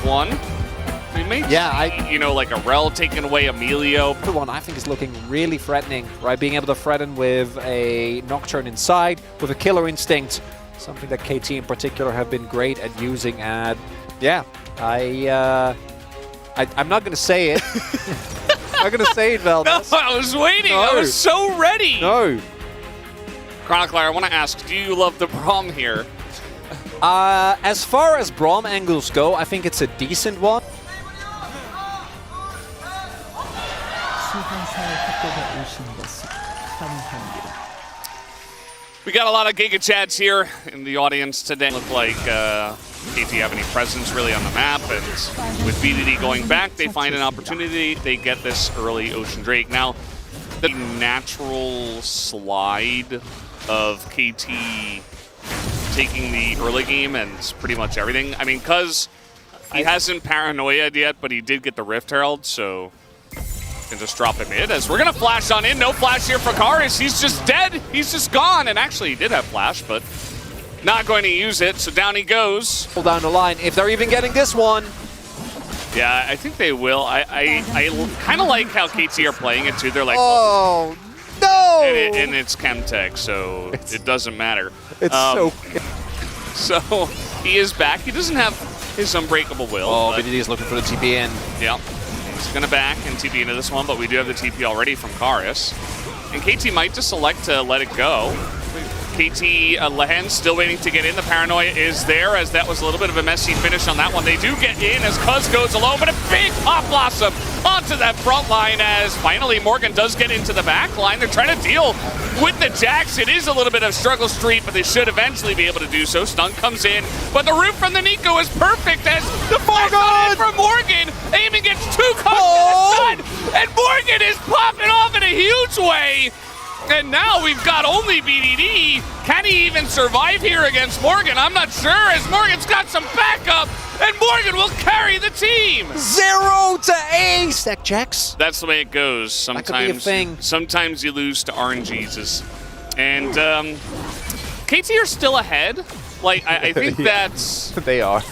one. We may see, you know, like a Rel taking away Emilio. The one I think is looking really threatening, right? Being able to threaten with a Nocturne inside, with a Killer Instinct, something that KT in particular have been great at using. And yeah, I'm not going to say it. I'm not going to say it, Valdez. No, I was waiting. No. I was so ready. No. Chronicler, I want to ask, do you love the Braum here? As far as Braum angles go, I think it's a decent one. We got a lot of Giga Chads here in the audience today. Look like KT have any presence really on the map, and with BDD going back, they find an opportunity. They get this early Ocean Drake. Now, the natural slide of KT taking the early game and pretty much everything. I mean, because he hasn't paranoia'd yet, but he did get the Rift Herald, so can just drop him in. As we're going to flash on in. No flash here for Karis. He's just dead. He's just gone. And actually, he did have flash, but not going to use it. So down he goes. Pull down the line. If they're even getting this one. Yeah, I think they will. I kind of like how KT are playing it, too. They're like, oh, no! And it's Chemtech, so it doesn't matter. It's So he is back. He doesn't have his Unbreakable Will. Oh, BDD is looking for the TP in. Yeah. He's going to back and TP into this one, but we do have the TP already from Karis. And KT might just select to let it go. KT, Lehen still waiting to get in. The Paranoia is there, as that was a little bit of a messy finish on that one. They do get in as Cuz goes alone, but a big Pop Blossom onto that front line as finally Morgan does get into the back line. They're trying to deal with the Jax. It is a little bit of struggle street, but they should eventually be able to do so. Stun comes in, but the root from the NEEKO is perfect as the far from Morgan. Aiming gets two cuts to the stun, and Morgan is popping off in a huge way. And now we've got only BDD. Can he even survive here against Morgan? I'm not sure, as Morgan's got some backup, and Morgan will carry the team. 0 to ace. That Jax. That's the way it goes. Sometimes you lose to RNGs. And KT are still ahead. Like, I think that's... They are.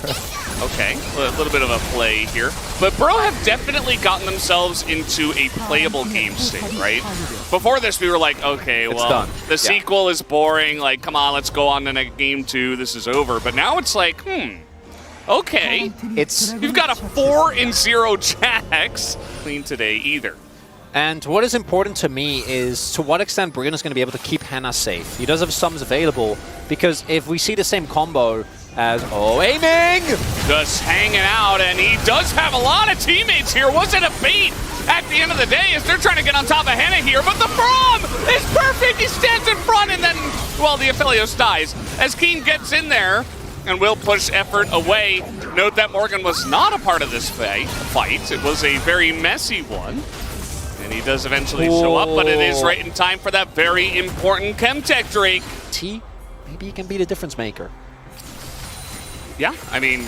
Okay, a little bit of a play here. But Bro have definitely gotten themselves into a playable game state, right? Before this, we were like, okay, well, the sequel is boring. Like, come on, let's go on to game 2. This is over. But now it's like, okay. You've got a 4-0 Jax. Clean today either. And what is important to me is to what extent Brian is going to be able to keep Hannah safe. He does have sums available, because if we see the same combo as, aiming! Just hanging out, and he does have a lot of teammates here. Was it a bait at the end of the day as they're trying to get on top of Hannah here? But the Braum is perfect! He stands in front, and then, well, the Aphelios dies as Keen gets in there and will push effort away. Note that Morgan was not a part of this fight. It was a very messy one. And he does eventually show up, but it is right in time for that very important Chemtech Drake. Maybe he can be the difference maker. Yeah, I mean,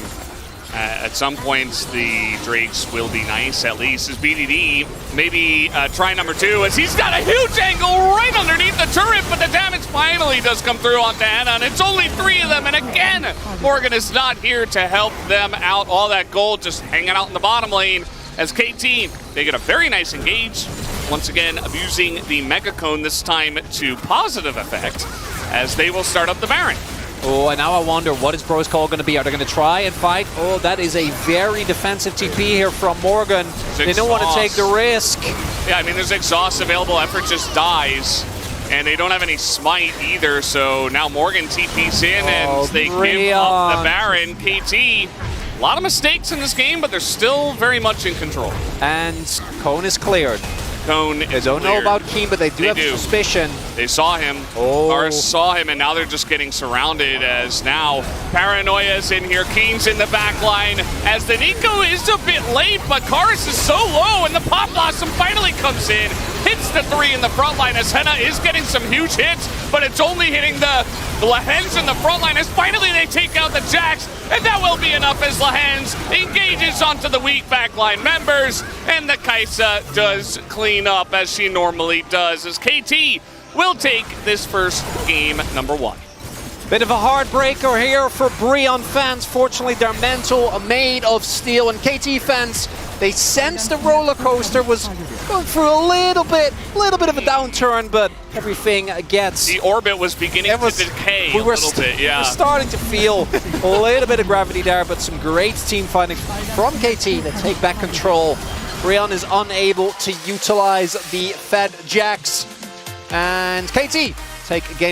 at some points the Drakes will be nice, at least as BDD. Maybe try number 2, as he's got a huge angle right underneath the turret, but the damage finally does come through onto Hannah, and it's only 3 of them, and again, Morgan is not here to help them out. All that gold just hanging out in the bottom lane. As KT, they get a very nice engage. Once again, abusing the Mega Cone, this time to positive effect, as they will start up the Baron. Oh, and now I wonder, what is Bro's call going to be? Are they going to try and fight? Oh, that is a very defensive TP here from Morgan. They don't want to take the risk. Yeah, I mean, there's exhaust available. Effort just dies. And they don't have any smite either, so now Morgan TP's in, and they give up the Baron. KT, a lot of mistakes in this game, but they're still very much in control. And Cone is cleared. Cone is They don't know about Keen, but they do have suspicion. They saw him. Karis saw him, and now they're just getting surrounded, as now Paranoia is in here. Keen's in the back line, as the NEEKO is a bit late, but Karis is so low, and the Pop Blossom finally comes in. Hits the 3 in the front line, as Henna is getting some huge hits, but it's only hitting the Lahens in the front line, as finally they take out the Jax, and that will be enough as Lahens engages onto the weak backline members, and the Kaisa does clean up as she normally does, as KT will take this first game number 1. Bit of a heartbreaker here for Brion fans. Fortunately, their mental made of steel, and KT fans, they sensed the roller coaster was going through a little bit of a downturn, but everything gets... The orbit was beginning to decay a little bit, yeah. We're starting to feel a little bit of gravity there, but some great team fighting from KT that take back control. Brion is unable to utilize the Fed Jacks, and KT take game